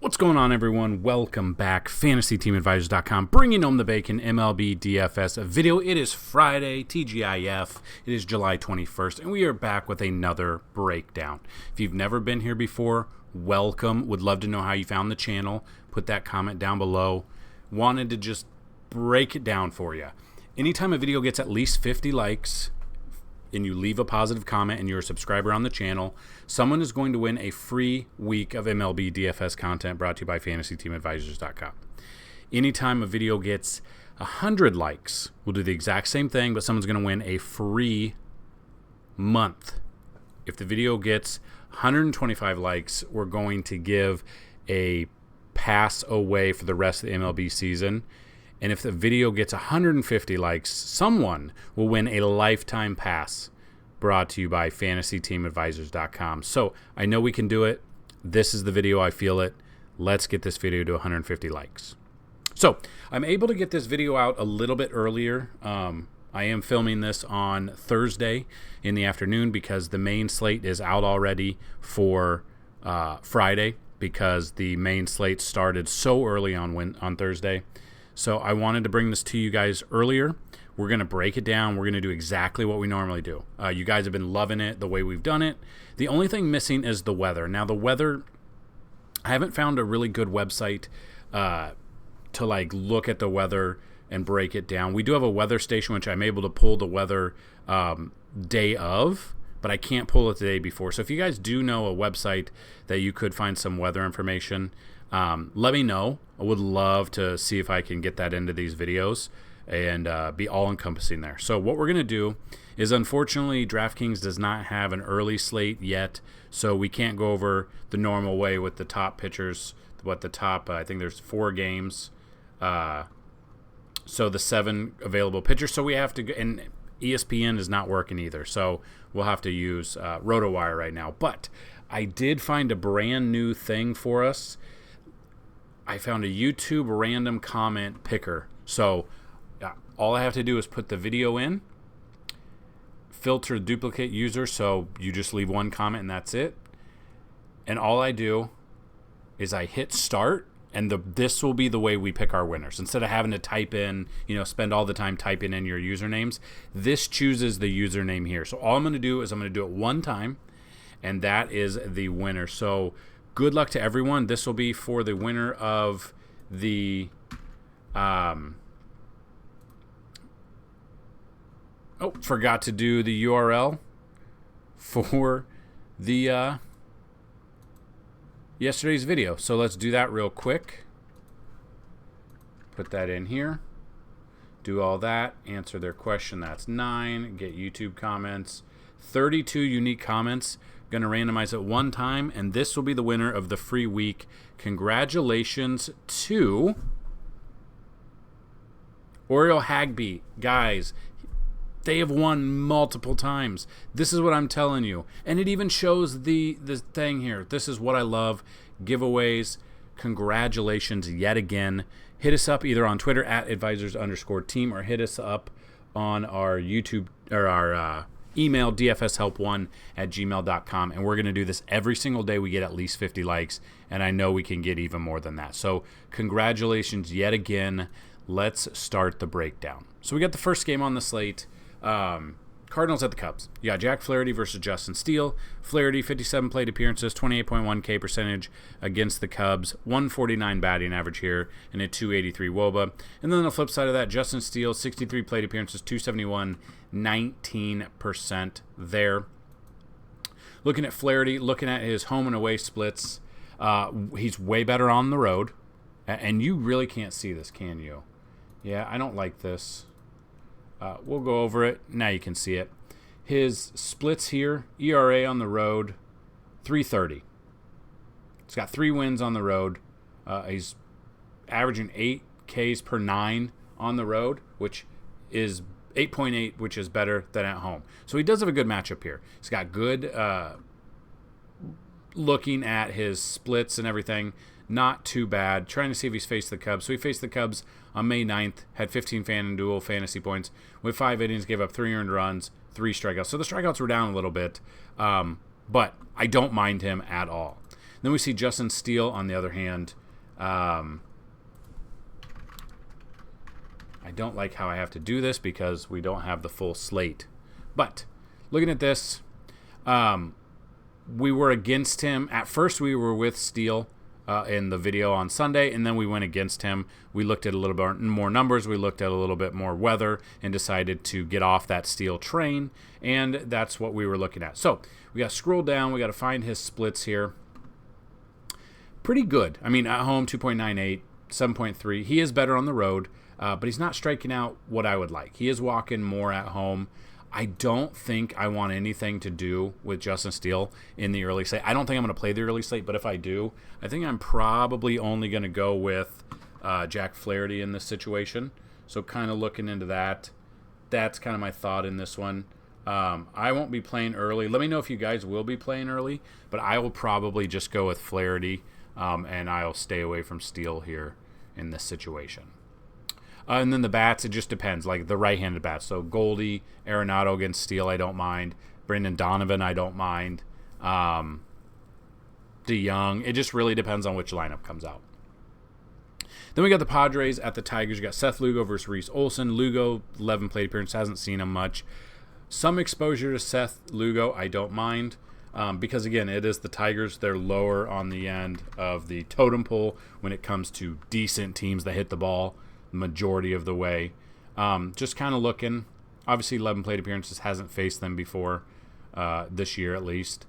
What's going on, everyone? Welcome back. FantasyTeamAdvisors.com, bringing home the bacon, MLB DFS video. It is Friday, TGIF. It is July 21st, and we are back with another breakdown. If you've never been here before, welcome. Would love to know how you found the channel. Put that comment down below. Wanted to just break it down for you. Anytime a video gets at least 50 likes, and you leave a positive comment and you're a subscriber on the channel, someone is going to win a free week of MLB DFS content brought to you by FantasyTeamAdvisors.com. Anytime a video gets 100 likes, we'll do the exact same thing, but someone's going to win a free month. If the video gets 125 likes, we're going to give a pass away for the rest of the MLB season. And if the video gets 150 likes, someone will win a lifetime pass brought to you by FantasyTeamAdvisors.com. So I know we can do it. This is the video. I feel it. Let's get this video to 150 likes. So I'm able to get this video out a little bit earlier. I am filming this on Thursday in the afternoon because the main slate is out already for Friday, because the main slate started so early on Thursday. So I wanted to bring this to you guys earlier. We're going to break it down. We're going to do exactly what we normally do. You guys have been loving it the way we've done it. The only thing missing is the weather. Now, the weather, I haven't found a really good website to look at the weather and break it down. We do have a weather station, which I'm able to pull the weather day of, but I can't pull it the day before. So if you guys do know a website that you could find some weather information, let me know. I would love to see if I can get that into these videos and be all-encompassing there. So what we're going to do is, unfortunately, DraftKings does not have an early slate yet, so we can't go over the normal way with the top pitchers, I think there's 4 games, so the 7 available pitchers. So we have to, and ESPN is not working either, so we'll have to use RotoWire right now. But I did find a brand new thing for us. I found a YouTube random comment picker. So all I have to do is put the video in, filter duplicate user, so you just leave one comment and that's it. And all I do is I hit start, and this will be the way we pick our winners. Instead of having to type in, spend all the time typing in your usernames, this chooses the username here. So all I'm going to do is I'm going to do it one time, and that is the winner. So good luck to everyone. This will be for the winner of the forgot to do the URL for the yesterday's video. So let's do that real quick. Put that in here. Do all that. Answer their question. That's 9. Get YouTube comments. 32 unique comments. Going to randomize it one time, and this will be the winner of the free week. Congratulations to Oriole Hagby. Guys, they have won multiple times. This is what I'm telling you. And it even shows the thing here. This is what I love. Giveaways. Congratulations yet again. Hit us up either on Twitter at advisors_team, or hit us up on our YouTube or our email, dfshelp1@gmail.com, and we're going to do this every single day. We get at least 50 likes, and I know we can get even more than that. So congratulations yet again. Let's start the breakdown. So we got the first game on the slate. Cardinals at the Cubs. You got Jack Flaherty versus Justin Steele. Flaherty, 57 plate appearances, 28.1 K percentage against the Cubs, 149 batting average here, and a 283 WOBA. And then on the flip side of that, Justin Steele, 63 plate appearances, 271, 19% there. Looking at Flaherty, looking at his home and away splits, he's way better on the road. And you really can't see this, can you? Yeah, I don't like this. We'll go over it. Now you can see it. His splits here, ERA on the road, 3.30. He's got 3 wins on the road. He's averaging 8 Ks per 9 on the road, which is 8.8, which is better than at home. So he does have a good matchup here. He's got good looking at his splits and everything. Not too bad. Trying to see if he's faced the Cubs. So he faced the Cubs on May 9th, had 15 Fanduel fantasy points. With 5 innings, gave up 3 earned runs, 3 strikeouts. So the strikeouts were down a little bit, but I don't mind him at all. Then we see Justin Steele on the other hand. I don't like how I have to do this because we don't have the full slate. But looking at this, we were against him. At first, we were with Steele in the video on Sunday, and then we went against him. We looked at a little bit more numbers. We looked at a little bit more weather and decided to get off that Steele train, and that's what we were looking at. So we got to scroll down. We got to find his splits here. Pretty good. I mean, at home, 2.98, 7.3. He is better on the road, but he's not striking out what I would like. He is walking more at home. I don't think I want anything to do with Justin Steele in the early slate. I don't think I'm going to play the early slate, but if I do, I think I'm probably only going to go with Jack Flaherty in this situation. So kind of looking into that. That's kind of my thought in this one. I won't be playing early. Let me know if you guys will be playing early, but I will probably just go with Flaherty, and I'll stay away from Steele here in this situation. And then the bats, it just depends. Like the right-handed bats. So Goldie, Arenado against Steele, I don't mind. Brendan Donovan, I don't mind. DeYoung. It just really depends on which lineup comes out. Then we got the Padres at the Tigers. You got Seth Lugo versus Reese Olson. Lugo, 11 plate appearance, hasn't seen him much. Some exposure to Seth Lugo, I don't mind. Because, again, it is the Tigers. They're lower on the end of the totem pole when it comes to decent teams that hit the ball majority of the way. Just kind of looking. Obviously, 11 plate appearances, hasn't faced them before this year at least.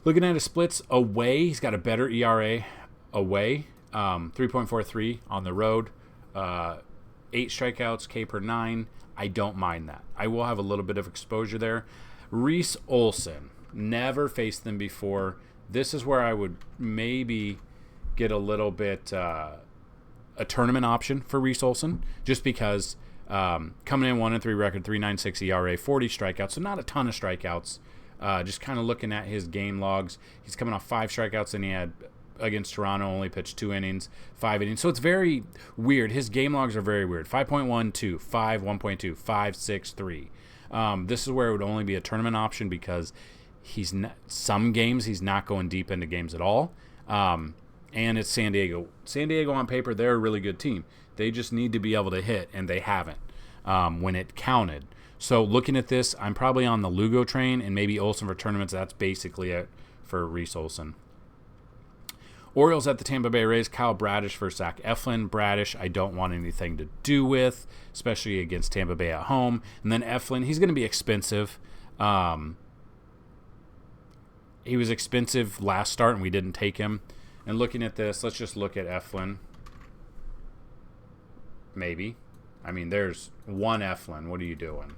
Looking at his splits away, he's got a better ERA away, 3.43 on the road, 8 strikeouts, K per 9. I don't mind that. I will have a little bit of exposure there. Reese Olson, never faced them before. This is where I would maybe get a little bit a tournament option for Reese Olson, just because coming in 1-3 record, 3.96 ERA, 40 strikeouts, so not a ton of strikeouts. Just kind of looking at his game logs, he's coming off 5 strikeouts, and he had against Toronto only pitched 2 innings, 5 innings. So it's very weird. His game logs are very weird. 5.1, 2, 5, 1.2, 5, 6, 3. This is where it would only be a tournament option because he's not, some games he's not going deep into games at all. And it's San Diego. San Diego on paper, they're a really good team. They just need to be able to hit, and they haven't when it counted. So looking at this, I'm probably on the Lugo train and maybe Olson for tournaments. That's basically it for Reese Olson. Orioles at the Tampa Bay Rays, Kyle Bradish versus Zach Eflin. Bradish, I don't want anything to do with, especially against Tampa Bay at home. And then Eflin, he's going to be expensive. He was expensive last start, and we didn't take him. And looking at this, let's just look at Eflin. Maybe. I mean, there's one Eflin. What are you doing?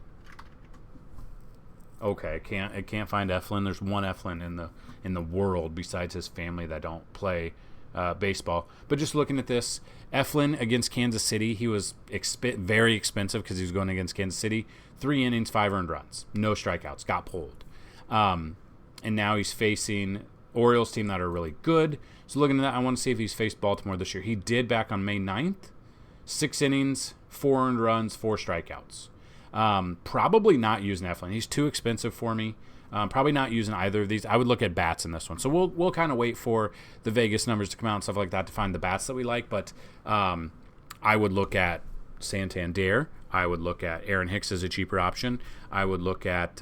Okay, I can't find Eflin. There's one Eflin in the world besides his family that don't play baseball. But just looking at this, Eflin against Kansas City, he was very expensive because he was going against Kansas City. 3 innings, 5 earned runs, no strikeouts, got pulled. And now he's facing Orioles team that are really good. So looking at that, I want to see if he's faced Baltimore this year. He did back on May 9th. 6 innings, 4 earned runs, 4 strikeouts. Probably not using Eflin. He's too expensive for me. Probably not using either of these. I would look at bats in this one. So we'll kind of wait for the Vegas numbers to come out and stuff like that to find the bats that we like. But I would look at Santander. I would look at Aaron Hicks as a cheaper option. I would look at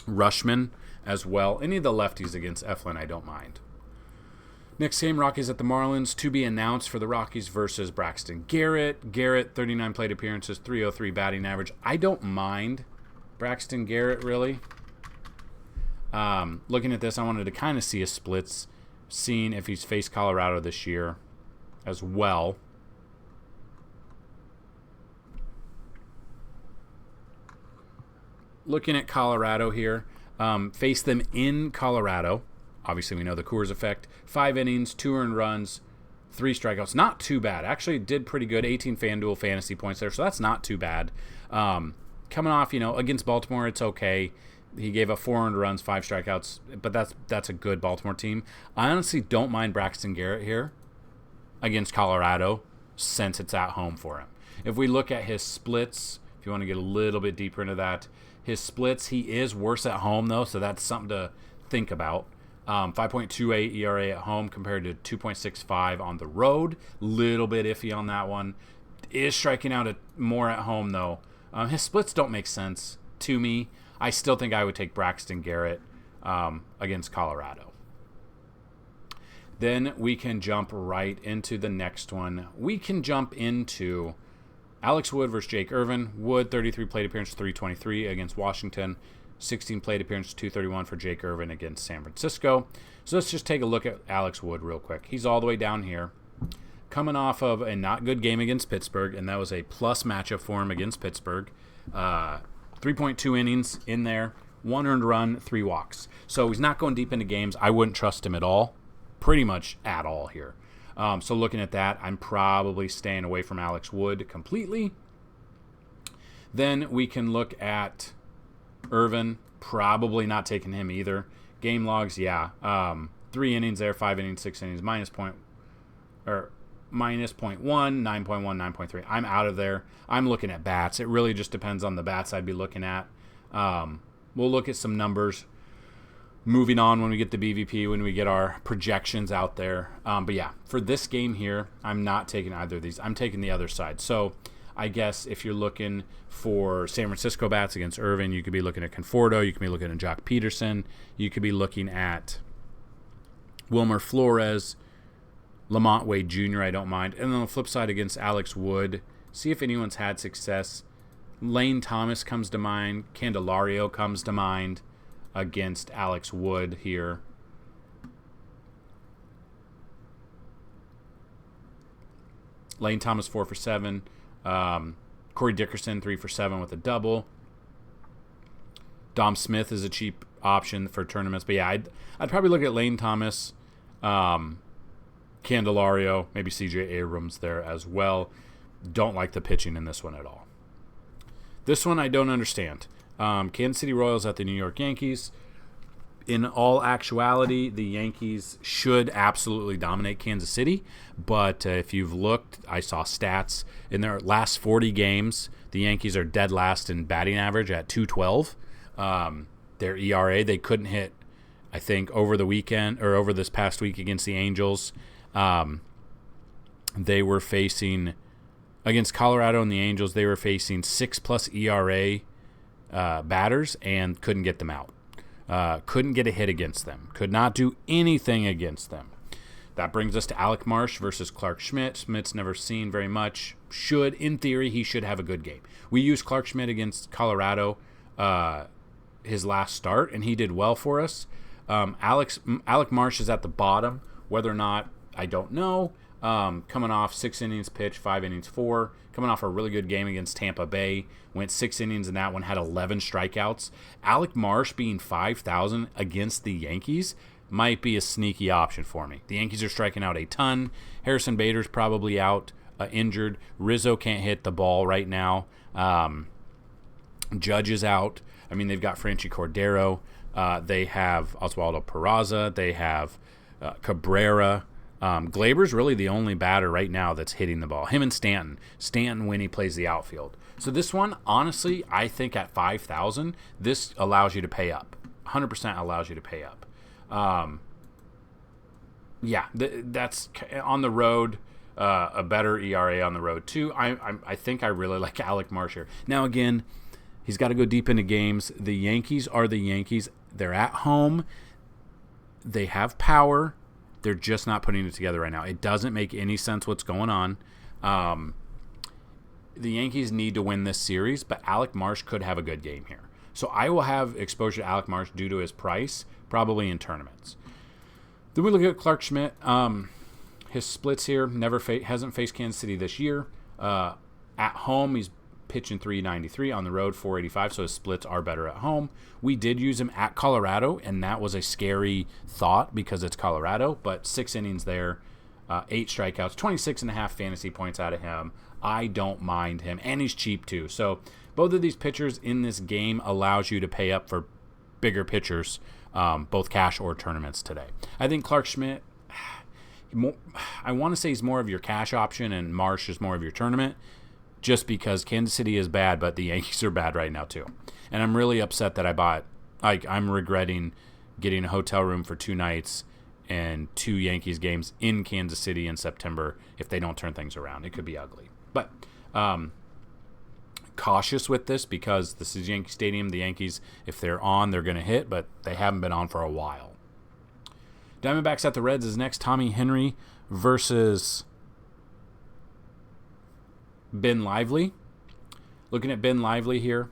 Rushman as well. Any of the lefties against Eflin, I don't mind. Next game, Rockies at the Marlins. To be announced for the Rockies versus Braxton Garrett. Garrett, 39 plate appearances, 303 batting average. I don't mind Braxton Garrett, really. Looking at this, I wanted to kind of see his splits, seeing if he's faced Colorado this year as well. Looking at Colorado here, face them in Colorado. Obviously, we know the Coors effect. 5 innings, 2 earned runs, 3 strikeouts. Not too bad. Actually, did pretty good. 18 Fanduel fantasy points there, so that's not too bad. Coming off, against Baltimore, it's okay. He gave up 4 earned runs, 5 strikeouts, but that's a good Baltimore team. I honestly don't mind Braxton Garrett here against Colorado since it's at home for him. If we look at his splits, if you want to get a little bit deeper into that, his splits, he is worse at home, though, so that's something to think about. 5.28 ERA at home compared to 2.65 on the road. Little bit iffy on that one. Is striking out more at home, though. His splits don't make sense to me. I still think I would take Braxton Garrett against Colorado. Then we can jump right into the next one. We can jump into Alex Wood versus Jake Irvin. Wood, 33 plate appearance, 323 against Washington. 16 plate appearance, 231 for Jake Irvin against San Francisco. So let's just take a look at Alex Wood real quick. He's all the way down here, coming off of a not good game against Pittsburgh, and that was a plus matchup for him against Pittsburgh. 3.2 innings in there, 1 earned run, 3 walks. So he's not going deep into games. I wouldn't trust him at all, pretty much at all here. So looking at that, I'm probably staying away from Alex Wood completely. Then we can look at Irvin, probably not taking him either. Game logs, yeah. 3 innings there, 5 innings, 6 innings, -0.1, 9.1, 9.3. I'm out of there. I'm looking at bats. It really just depends on the bats I'd be looking at. We'll look at some numbers moving on when we get the BVP, when we get our projections out there. But yeah, for this game here, I'm not taking either of these. I'm taking the other side. So I guess if you're looking for San Francisco bats against Irvin, you could be looking at Conforto. You could be looking at Jock Peterson. You could be looking at Wilmer Flores, Lamont Wade Jr., I don't mind. And then on the flip side against Alex Wood, see if anyone's had success. Lane Thomas comes to mind. Candelario comes to mind against Alex Wood here. Lane Thomas 4 for 7. Corey Dickerson 3 for 7 with a double. Dom Smith is a cheap option for tournaments, but yeah, I'd probably look at Lane Thomas, Candelario, maybe CJ Abrams there as well. Don't like the pitching in this one at all. This one I don't understand. Kansas City Royals at the New York Yankees. In all actuality, the Yankees should absolutely dominate Kansas City, but if you've looked, I saw stats. In their last 40 games, the Yankees are dead last in batting average at 212. Their ERA, they couldn't hit, I think, over the weekend or over this past week against the Angels. They were facing, against Colorado and the Angels, they were facing 6+ ERA batters and couldn't get them out. Couldn't get a hit against them. Could not do anything against them. That brings us to Alec Marsh versus Clark Schmidt. Schmidt's never seen very much. In theory, he should have a good game. We used Clark Schmidt against Colorado his last start, and he did well for us. Alec Marsh is at the bottom. Whether or not, I don't know. Coming off 6 innings pitched, 5 innings 4. Coming off a really good game against Tampa Bay. Went 6 innings in that one, had 11 strikeouts. Alec Marsh being 5,000 against the Yankees might be a sneaky option for me. The Yankees are striking out a ton. Harrison Bader's probably out, injured. Rizzo can't hit the ball right now. Judge is out. I mean, they've got Franchi Cordero. They have Oswaldo Peraza. They have Cabrera. Glaber's really the only batter right now that's hitting the ball. Him and Stanton. Stanton when he plays the outfield. So this one, honestly, I think at 5,000, this allows you to pay up. 100% allows you to pay up. That's on the road. A better ERA on the road too. I think I really like Alec Marsh here. Now again, he's got to go deep into games. The Yankees are the Yankees. They're at home. They have power. They're just not putting it together right now. It doesn't make any sense what's going on. The Yankees need to win this series, but Alec Marsh could have a good game here. So I will have exposure to Alec Marsh due to his price, probably in tournaments. Then we look at Clark Schmidt. His splits here, hasn't faced Kansas City this year. At home, he's pitching 393, on the road 485, so his splits are better at home. We did use him at Colorado, and that was a scary thought because it's Colorado, but 6 innings there, 8 strikeouts, 26.5 fantasy points out of him. I don't mind him, and he's cheap too. So both of these pitchers in this game allows you to pay up for bigger pitchers, both cash or tournaments today. I think Clark Schmidt, I want to say he's more of your cash option, and Marsh is more of your tournament, just because Kansas City is bad, but the Yankees are bad right now too. And I'm really upset that I bought, I'm regretting getting a hotel room for 2 nights and 2 Yankees games in Kansas City in September if they don't turn things around. It could be ugly. But cautious with this because this is Yankee Stadium. The Yankees, if they're on, they're going to hit, but they haven't been on for a while. Diamondbacks at the Reds is next. Tommy Henry versus Ben Lively. Looking at Ben Lively here,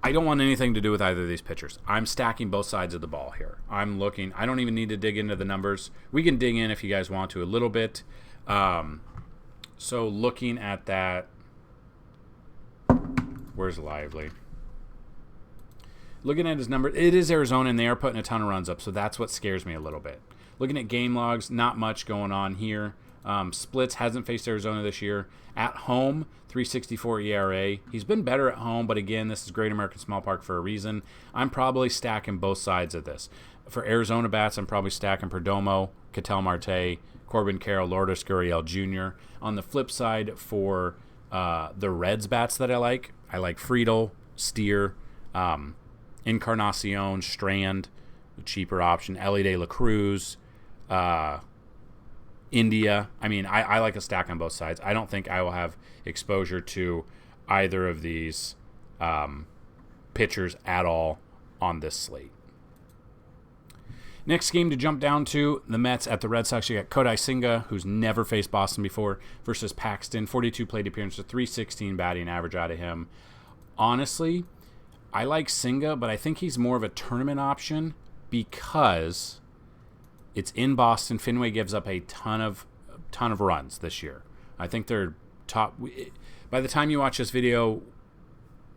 I don't want anything to do with either of these pitchers. I'm stacking both sides of the ball here. I don't even need to dig into the numbers. We can dig in if you guys want to a little bit. So looking at that, where's Lively? Looking at his number, it is Arizona, and they are putting a ton of runs up, so that's what scares me a little bit. Looking at game logs, not much going on here. Splits hasn't faced Arizona this year. At home, 3.64 ERA. He's been better at home, but again, this is Great American Small Park for a reason. I'm probably stacking both sides of this. For Arizona bats, I'm probably stacking Perdomo, Ketel Marte, Corbin Carroll, Lourdes Gurriel Jr. On the flip side, for the Reds bats that I like Friedel, Steer, Encarnacion, Strand, the cheaper option, Ellie De La Cruz, India. I mean, I like a stack on both sides. I don't think I will have exposure to either of these pitchers at all on this slate. Next game to jump down to, the Mets at the Red Sox. You got Kodai Senga, who's never faced Boston before, versus Paxton. 42 plate appearances, 316 batting average out of him. Honestly, I like Senga, but I think he's more of a tournament option because it's in Boston. Fenway gives up a ton of runs this year. I think they're top. By the time you watch this video,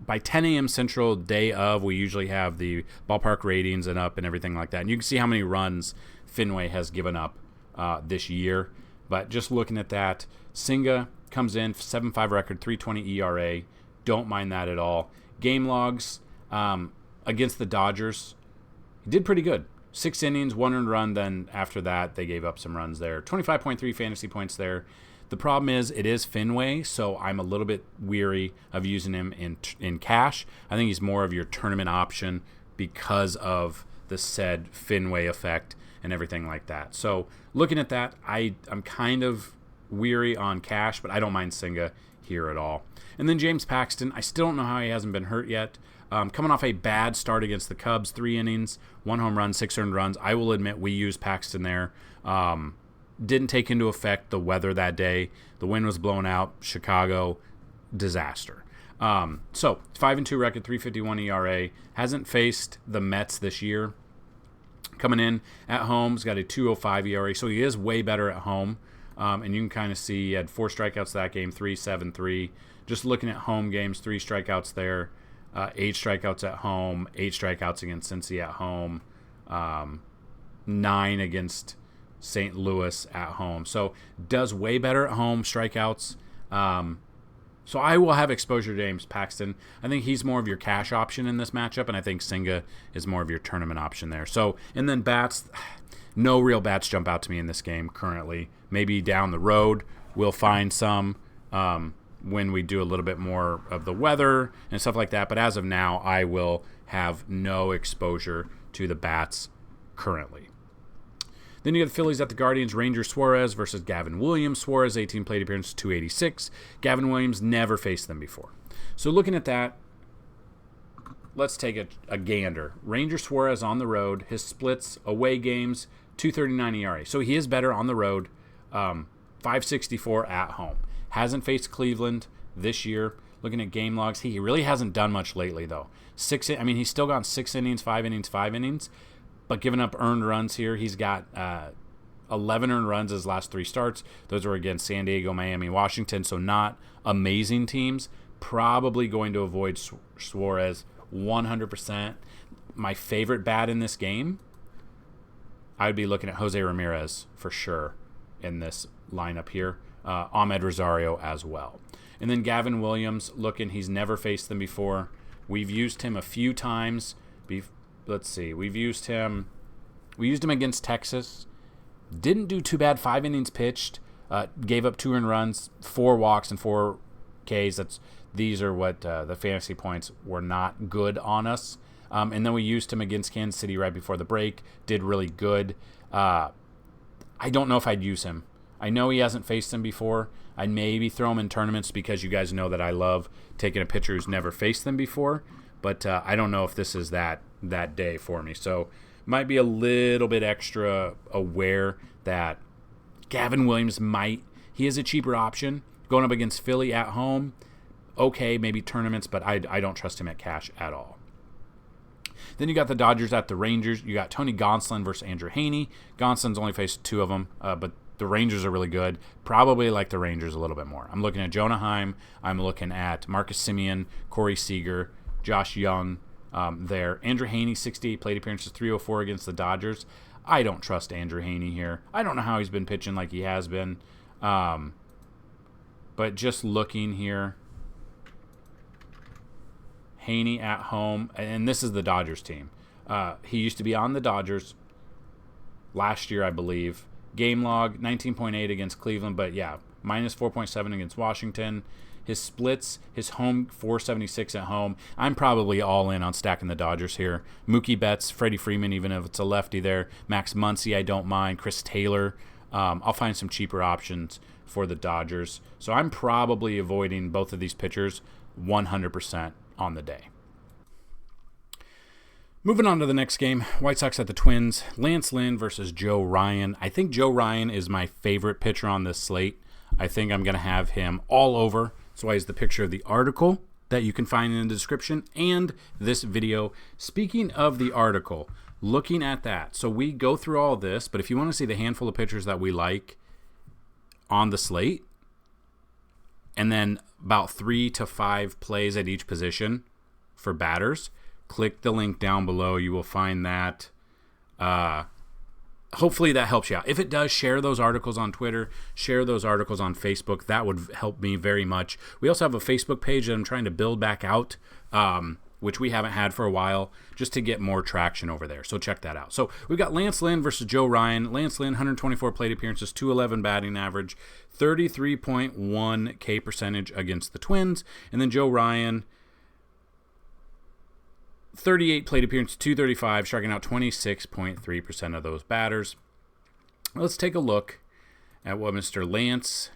by 10 a.m. Central day of, we usually have the ballpark ratings and up and everything like that. And you can see how many runs Fenway has given up this year. But just looking at that, Senga comes in, 7.5 record, 3.20 ERA. Don't mind that at all. Game logs against the Dodgers, he did pretty good. 6 innings, 1 earned run. Then after that, they gave up some runs there. 25.3 fantasy points there. The problem is it is Fenway, so I'm a little bit weary of using him in cash. I think he's more of your tournament option because of the said Fenway effect and everything like that. So looking at that, I'm kind of weary on cash, but I don't mind Senga here at all. And then James Paxton, I still don't know how he hasn't been hurt yet. Coming off a bad start against the Cubs, 3 innings, 1 home run, 6 earned runs. I will admit we used Paxton there. Didn't take into effect the weather that day. The wind was blown out. Chicago, disaster. So 5-2 record, 3.51 ERA. Hasn't faced the Mets this year. Coming in at home, he's got a 2.05 ERA, so he is way better at home. And you can kind of see he had 4 strikeouts that game, 3.73. Just looking at home games, 3 strikeouts there, 8 strikeouts at home, 8 strikeouts against Cincy at home, 9 against St. Louis at home. So does way better at home, strikeouts. So I will have exposure to James Paxton. I think he's more of your cash option in this matchup, and I think Senga is more of your tournament option there. So, and then bats, no real bats jump out to me in this game currently. Maybe down the road we'll find some when we do a little bit more of the weather and stuff like that. But as of now, I will have no exposure to the bats currently. Then you got the Phillies at the Guardians. Ranger Suarez versus Gavin Williams. Suarez, 18 plate appearances, 286. Gavin Williams never faced them before. So looking at that, let's take a gander. Ranger Suarez on the road. His splits, away games, 2.39 ERA. So he is better on the road. 5.64 at home. Hasn't faced Cleveland this year. Looking at game logs, he really hasn't done much lately, though. He's still gone 6 innings, 5 innings. But giving up earned runs here, he's got 11 earned runs his last 3 starts. Those were against San Diego, Miami, Washington, so not amazing teams. Probably going to avoid Suarez 100%. My favorite bat in this game, I would be looking at Jose Ramirez for sure in this lineup here. Ahmed Rosario as well. And then Gavin Williams, he's never faced them before. We've used him a few times. Let's see. We used him against Texas. Didn't do too bad. 5 innings pitched. Gave up 2 earned runs, 4 walks, and 4 Ks. These are what the fantasy points were not good on us. And then we used him against Kansas City right before the break. Did really good. I don't know if I'd use him. I know he hasn't faced him before. I'd maybe throw him in tournaments because you guys know that I love taking a pitcher who's never faced them before. But I don't know if this is that day for me. So might be a little bit extra aware that Gavin Williams he is a cheaper option. Going up against Philly at home, okay, maybe tournaments, but I don't trust him at cash at all. Then you got the Dodgers at the Rangers. You got Tony Gonsolin versus Andrew Heaney. Gonsolin's only faced 2 of them, but the Rangers are really good. Probably like the Rangers a little bit more. I'm looking at Jonah Heim. I'm looking at Marcus Semien, Corey Seager, Josh Young there. Andrew Heaney, 68 plate appearances, 304 against the Dodgers. I don't trust Andrew Heaney here. I don't know how he's been pitching like he has been. But just looking here, Heaney at home, and this is the Dodgers team. He used to be on the Dodgers last year, I believe. Game log, 19.8 against Cleveland, but yeah, minus 4.7 against Washington. His splits, his home, 476 at home. I'm probably all in on stacking the Dodgers here. Mookie Betts, Freddie Freeman, even if it's a lefty there. Max Muncy, I don't mind. Chris Taylor. I'll find some cheaper options for the Dodgers. So I'm probably avoiding both of these pitchers 100% on the day. Moving on to the next game, White Sox at the Twins. Lance Lynn versus Joe Ryan. I think Joe Ryan is my favorite pitcher on this slate. I think I'm going to have him all over. That's why he's the picture of the article that you can find in the description and this video. Speaking of the article, looking at that. So we go through all this, but if you want to see the handful of pitchers that we like on the slate, and then about 3 to 5 plays at each position for batters, click the link down below. You will find that. Hopefully that helps you out. If it does, share those articles on Twitter, share those articles on Facebook. That would help me very much. We also have a Facebook page that I'm trying to build back out, which we haven't had for a while, just to get more traction over there. So check that out. So we've got Lance Lynn versus Joe Ryan. Lance Lynn, 124 plate appearances, 211 batting average, 33.1 K percentage against the Twins. And then Joe Ryan, 38 plate appearances, 235, striking out 26.3% of those batters. Let's take a look at what Mr. Lance,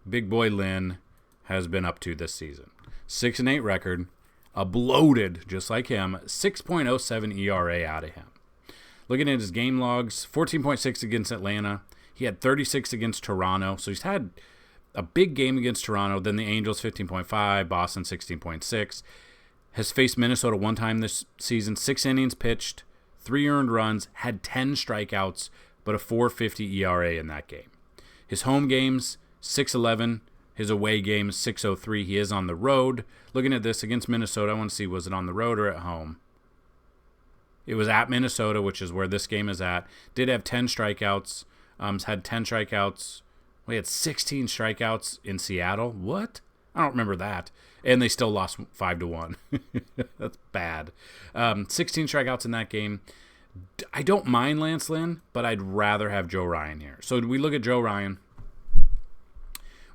Big Boy Lynn, has been up to this season. 6-8 record, a bloated, just like him, 6.07 ERA out of him. Looking at his game logs, 14.6 against Atlanta. He had 36 against Toronto, so he's had a big game against Toronto. Then the Angels, 15.5, Boston, 16.6. Has faced Minnesota one time this season, 6 innings pitched, 3 earned runs, had 10 strikeouts, but a 4.50 ERA in that game. His home games, 6.11. His away games, 6.03. He is on the road. Looking at this against Minnesota, I want to see, was it on the road or at home? It was at Minnesota, which is where this game is at. Did have 10 strikeouts. Had 10 strikeouts. We had 16 strikeouts in Seattle. What? I don't remember that. And they still lost 5-1. That's bad. 16 strikeouts in that game. I don't mind Lance Lynn, but I'd rather have Joe Ryan here. So we look at Joe Ryan.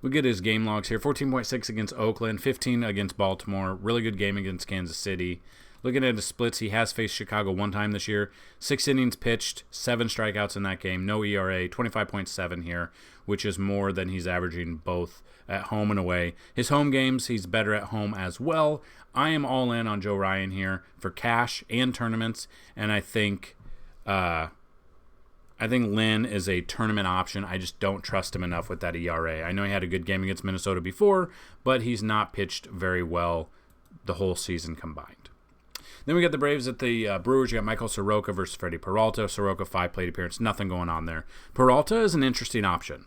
We get his game logs here. 14.6 against Oakland, 15 against Baltimore. Really good game against Kansas City. Looking at his splits, he has faced Chicago one time this year. 6 innings pitched, 7 strikeouts in that game. No ERA, 25.7 here, which is more than he's averaging both at home and away. His home games, he's better at home as well. I am all in on Joe Ryan here for cash and tournaments, and I think Lynn is a tournament option. I just don't trust him enough with that ERA. I know he had a good game against Minnesota before, but he's not pitched very well the whole season combined. Then we got the Braves at the Brewers. You got Michael Soroka versus Freddie Peralta. Soroka, 5 plate appearance. Nothing going on there. Peralta is an interesting option.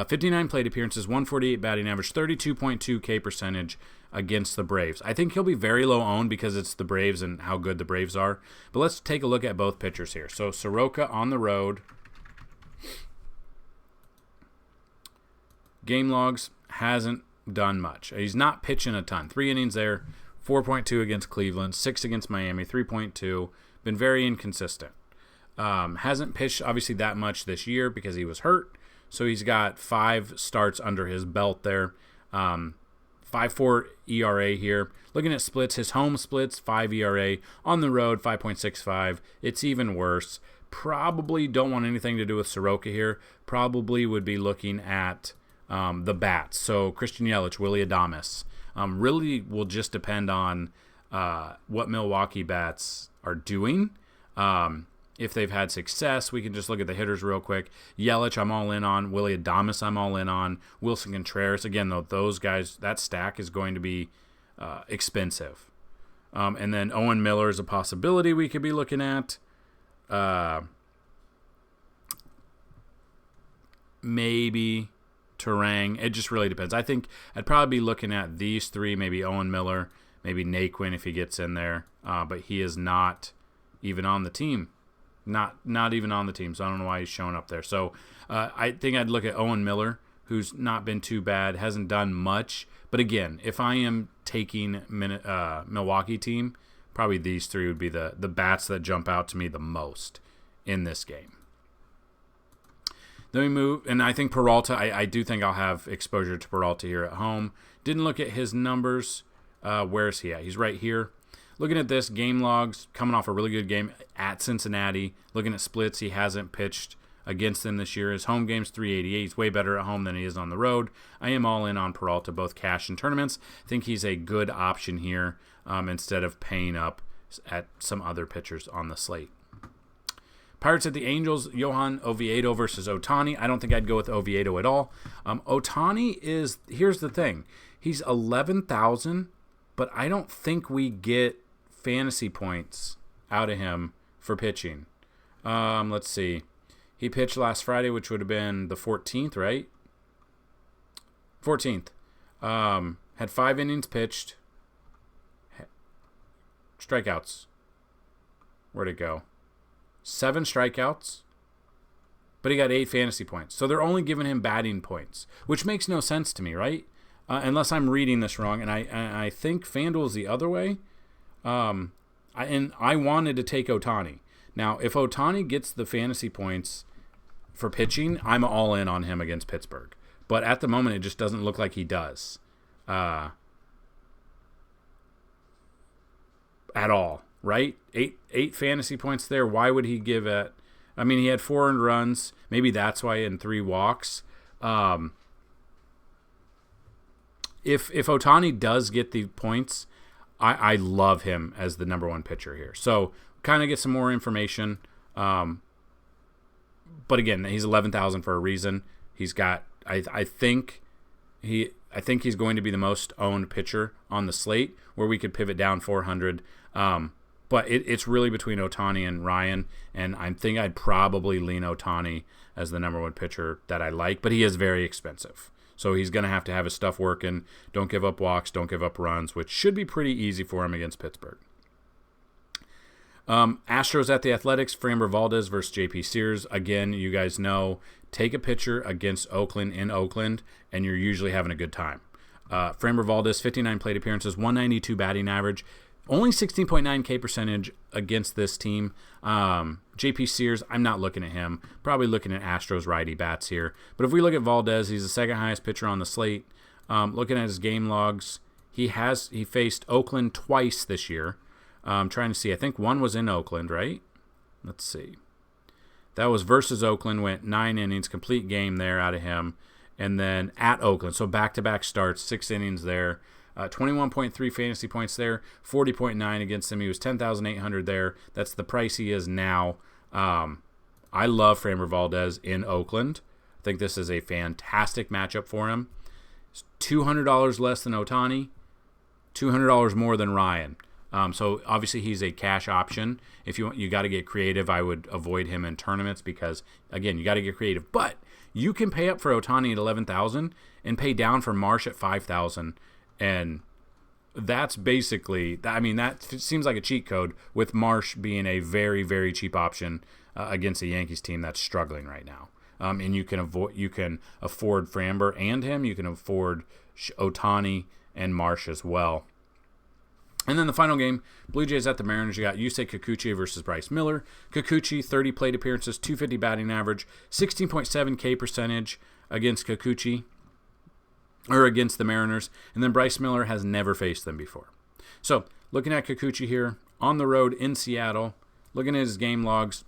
59 plate appearances, 148 batting average, 32.2 K percentage against the Braves. I think he'll be very low owned because it's the Braves and how good the Braves are. But let's take a look at both pitchers here. So Soroka on the road. Game logs, hasn't done much. He's not pitching a ton. 3 innings there. 4.2 against Cleveland, 6 against Miami, 3.2. Been very inconsistent. Hasn't pitched, obviously, that much this year because he was hurt. So he's got 5 starts under his belt there. 5 5.4 ERA here. Looking at splits, his home splits, 5 ERA. On the road, 5.65. It's even worse. Probably don't want anything to do with Soroka here. Probably would be looking at the bats. So Christian Yelich, Willy Adames. Really will just depend on what Milwaukee bats are doing. If they've had success, we can just look at the hitters real quick. Yelich, I'm all in on. Willy Adames, I'm all in on. Wilson Contreras, again, though, those guys, that stack is going to be expensive. And then Owen Miller is a possibility we could be looking at. Maybe Terang. It just really depends. I think I'd probably be looking at these three, maybe Owen Miller, maybe Naquin if he gets in there. But he is not even on the team. Not even on the team, so I don't know why he's showing up there. So I think I'd look at Owen Miller, who's not been too bad, hasn't done much. But again, if I am taking Milwaukee team, probably these three would be the bats that jump out to me the most in this game. Then we move, and I think Peralta, I do think I'll have exposure to Peralta here at home. Didn't look at his numbers. Where is he at? He's right here. Looking at this, game logs, coming off a really good game at Cincinnati. Looking at splits, he hasn't pitched against them this year. His home game's 388. He's way better at home than he is on the road. I am all in on Peralta, both cash and tournaments. I think he's a good option here instead of paying up at some other pitchers on the slate. Pirates at the Angels, Johan Oviedo versus Ohtani. I don't think I'd go with Oviedo at all. Ohtani is, here's the thing. He's 11,000, but I don't think we get fantasy points out of him for pitching. Let's see. He pitched last Friday, which would have been the 14th, right? 14th. Had 5 innings pitched. Strikeouts. Where'd it go? 7 strikeouts. But he got 8 fantasy points. So they're only giving him batting points, which makes no sense to me, right? Unless I'm reading this wrong. And I think FanDuel is the other way. I wanted to take Ohtani. Now, if Ohtani gets the fantasy points for pitching, I'm all in on him against Pittsburgh. But at the moment, it just doesn't look like he does at all, right? Eight fantasy points there. Why would he give it? I mean, he had 4 earned runs. Maybe that's why in 3 walks. If Ohtani does get the points, I love him as the number 1 pitcher here. So kind of get some more information. But again, he's 11,000 for a reason. He's got I think he's going to be the most owned pitcher on the slate, where we could pivot down 400. But it's really between Ohtani and Ryan, and I think I'd probably lean Ohtani as the number 1 pitcher that I like. But he is very expensive. So he's going to have his stuff working. Don't give up walks, don't give up runs, which should be pretty easy for him against Pittsburgh. Astros at the Athletics, Framber Valdez versus J.P. Sears. Again, you guys know, take a pitcher against Oakland in Oakland, and you're usually having a good time. Framber Valdez, 59 plate appearances, 192 batting average, only 16.9 K percentage against this team. J.P. Sears, I'm not looking at him. Probably looking at Astros righty bats here. But if we look at Valdez, he's the second highest pitcher on the slate. Looking at his game logs, he faced Oakland twice this year. Trying to see, I think one was in Oakland, right? Let's see. That was versus Oakland, went 9 innings, complete game there out of him. And then at Oakland, so back-to-back starts, 6 innings there. 21.3 fantasy points there, 40.9 against him. He was 10,800 there. That's the price he is now. I love Framber Valdez in Oakland. I think this is a fantastic matchup for him. It's $200 less than Ohtani, $200 more than Ryan. So obviously he's a cash option. If you got to get creative, I would avoid him in tournaments because, again, you got to get creative. But you can pay up for Ohtani at 11,000 and pay down for Marsh at 5,000, and that's basically, I mean, that seems like a cheat code, with Marsh being a very, very cheap option against a Yankees team that's struggling right now. And you can afford Framber and him. You can afford Ohtani and Marsh as well. And then the final game, Blue Jays at the Mariners. You got Yusei Kikuchi versus Bryce Miller. Kikuchi, 30 plate appearances, 250 batting average, 16.7 K percentage against Kikuchi. or against the Mariners. And then Bryce Miller has never faced them before. So looking at Kikuchi here on the road in Seattle, looking at his game logs,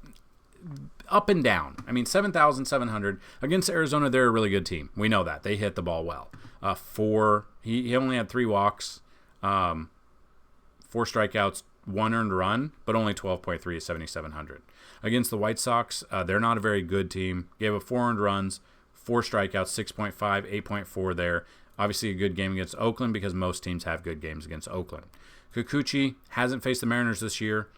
up and down. I mean, 7,700 against Arizona. They're a really good team. We know that they hit the ball well. He only had 3 walks, 4 strikeouts, 1 earned run, but only 12.3 is 7,700. Against the White Sox, they're not a very good team. Gave up 4 earned runs, 4 strikeouts, 6.5, 8.4 there. Obviously a good game against Oakland because most teams have good games against Oakland. Kikuchi hasn't faced the Mariners this year.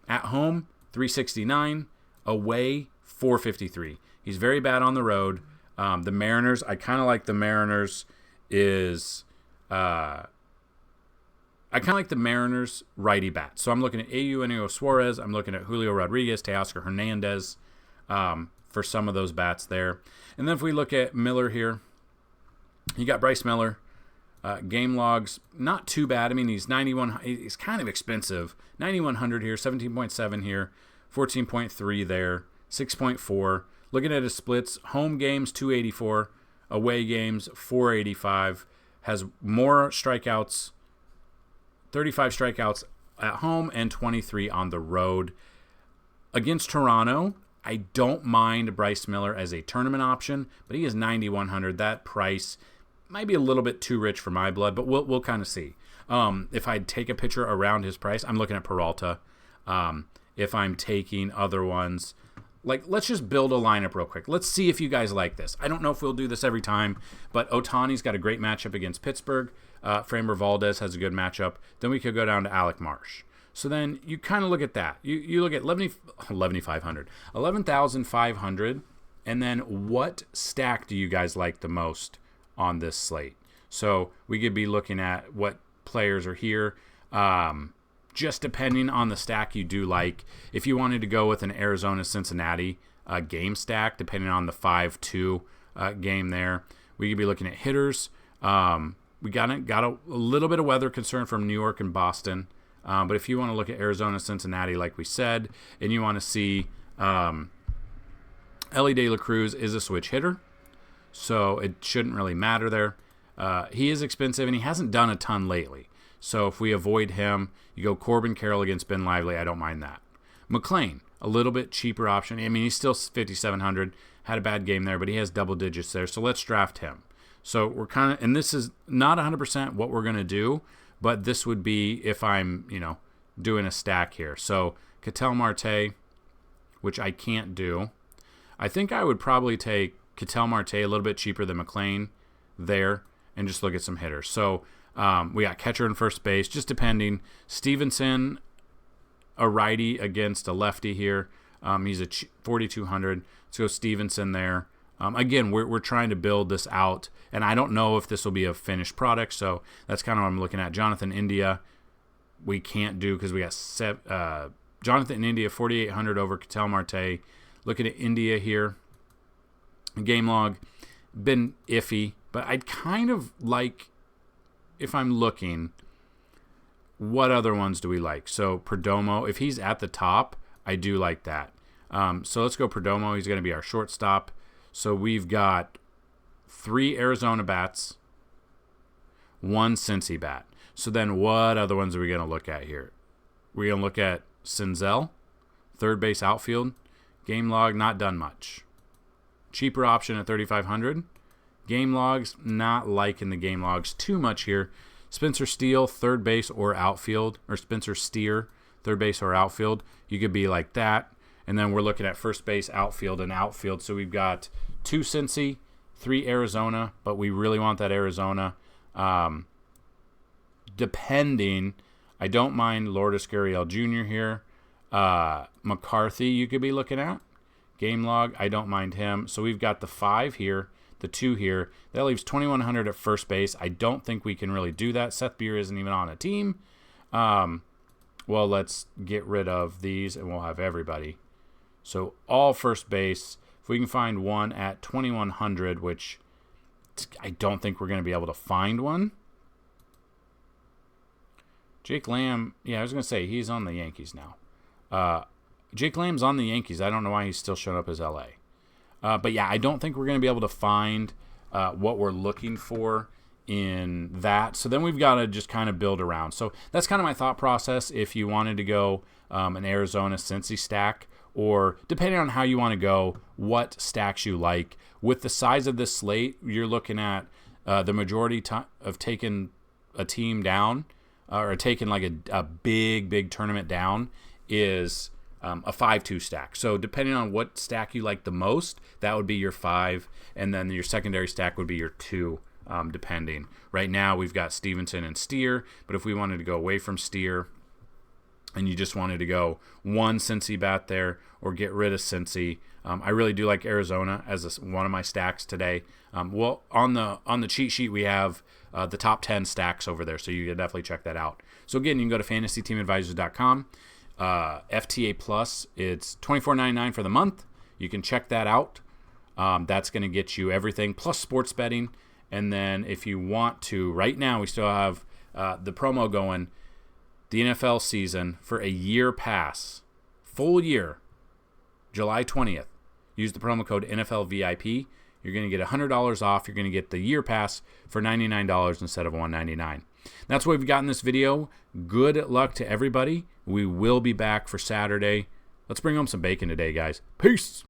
At home, 369. Away, 453. He's very bad on the road. The Mariners, I kind of like the Mariners righty bat. So I'm looking at Eugenio Suarez. I'm looking at Julio Rodriguez, Teoscar Hernandez for some of those bats there. And then if we look at Miller here, you got Bryce Miller. Game logs, not too bad. I mean, he's 91. He's kind of expensive. 9,100 here, 17.7 here, 14.3 there, 6.4. Looking at his splits, home games 284, away games 485. Has more strikeouts, 35 strikeouts at home and 23 on the road. Against Toronto, I don't mind Bryce Miller as a tournament option, but he is 9,100. That price might be a little bit too rich for my blood, but we'll kind of see. If I take a picture around his price, I'm looking at Peralta. If I'm taking other ones, like let's just build a lineup real quick. Let's see if you guys like this. I don't know if we'll do this every time, but Ohtani's got a great matchup against Pittsburgh. Framber Valdez has a good matchup. Then we could go down to Alec Marsh. So then you kind of look at that. You look at 11,500, and then what stack do you guys like the most on this slate? So we could be looking at what players are here. Just depending on the stack you do like. If you wanted to go with an Arizona-Cincinnati game stack, depending on the 5-2 game there, we could be looking at hitters. We got a little bit of weather concern from New York and Boston. But if you want to look at Arizona-Cincinnati, like we said, and you want to see Elly De La Cruz is a switch hitter, so it shouldn't really matter there. He is expensive, and he hasn't done a ton lately. So if we avoid him, you go Corbin Carroll against Ben Lively. I don't mind that. McLean, a little bit cheaper option. I mean, he's still 5,700. Had a bad game there, but he has double digits there. So let's draft him. So we're kind of, and this is not 100% what we're going to do, but this would be if I'm, doing a stack here. So Ketel Marte, which I can't do. I think I would probably take Ketel Marte a little bit cheaper than McLean there and just look at some hitters. So we got catcher and first base, just depending. Stevenson, a righty against a lefty here. He's a 4,200. Let's go Stevenson there. Again, we're trying to build this out, and I don't know if this will be a finished product, so that's kind of what I'm looking at. Jonathan India, we can't do because we got Jonathan India, 4,800 over Ketel Marte. Looking at India here. Game log, been iffy, but I'd kind of like, if I'm looking, what other ones do we like? So Perdomo, if he's at the top, I do like that. So let's go Perdomo. He's going to be our shortstop. So we've got 3 Arizona bats, 1 Cincy bat. So then what other ones are we going to look at here? We're going to look at Senzel, third base outfield. Game log, not done much. Cheaper option at 3,500. Game logs, not liking the game logs too much here. Spencer Steele, third base or outfield, or Spencer Steer, third base or outfield. You could be like that. And then we're looking at first base, outfield, and outfield. So we've got 2 Cincy, 3 Arizona, but we really want that Arizona. Depending, I don't mind Lourdes Gurriel Jr. here. McCarthy you could be looking at. Game log, I don't mind him. So we've got the 5 here, the 2 here. That leaves 2,100 at first base. I don't think we can really do that. Seth Beer isn't even on a team. Well, let's get rid of these, and we'll have everybody. So all first base. If we can find one at 2,100, which I don't think we're going to be able to find one. Jake Lamb, yeah, I was going to say he's on the Yankees now. Jake Lamb's on the Yankees. I don't know why he's still showing up as LA. But yeah, I don't think we're going to be able to find what we're looking for in that. So then we've got to just kind of build around. So that's kind of my thought process if you wanted to go an Arizona-Cincy stack, or depending on how you want to go, what stacks you like. With the size of this slate, you're looking at the majority of taking a team down or taking like a big tournament down is a 5-2 stack. So depending on what stack you like the most, that would be your 5, and then your secondary stack would be your 2, depending. Right now we've got Stevenson and Steer, but if we wanted to go away from Steer and you just wanted to go one Cincy bat there or get rid of Cincy, I really do like Arizona as one of my stacks today. Well, on the cheat sheet we have the top 10 stacks over there, so you can definitely check that out. So again, you can go to FantasyTeamAdvisors.com. FTA Plus, it's $24.99 for the month. You can check that out. That's going to get you everything plus sports betting. And then if you want to, right now we still have the promo going, the NFL season for a year pass, full year, July 20th. Use the promo code NFLVIP. You're going to get $100 off. You're going to get the year pass for $99 instead of $199. That's what we've got in this video. Good luck to everybody. We will be back for Saturday. Let's bring home some bacon today, guys. Peace.